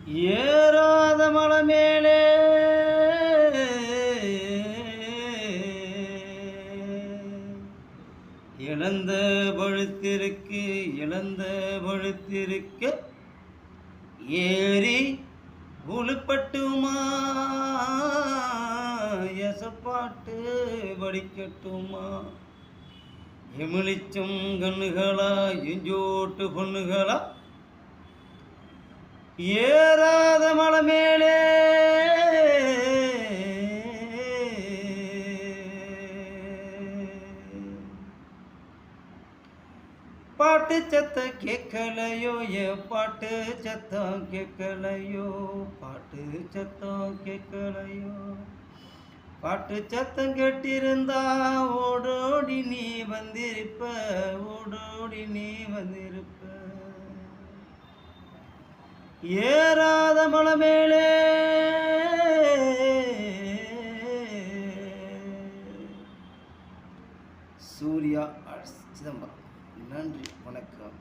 ஏறாத மலை மேலே இழந்த பழுத்திருக்கு, இழந்த பழுத்திருக்கு, ஏறி உளுப்பட்டுமா, எசப்பாட்டு படிக்கட்டுமா, எமிழிச்சும் கண்ணுகளா, எஞ்சோட்டு பொண்ணுகளா, ஏறாத மலை மேலே பாட்டு சத்தம் கேட்கலையோ, பாட்டு சத்தம் கேட்கலையோ, பாட்டு சத்தம் கேட்கலையோ, பாட்டு சத்தம் கேட்டிருந்தா ஓடோடி நீ வந்திருப்ப, ஓடோடி நீ வந்திருப்ப. ஏறாத மலை மேலே சூர்யா சிதம்பரம். நன்றி, வணக்கம்.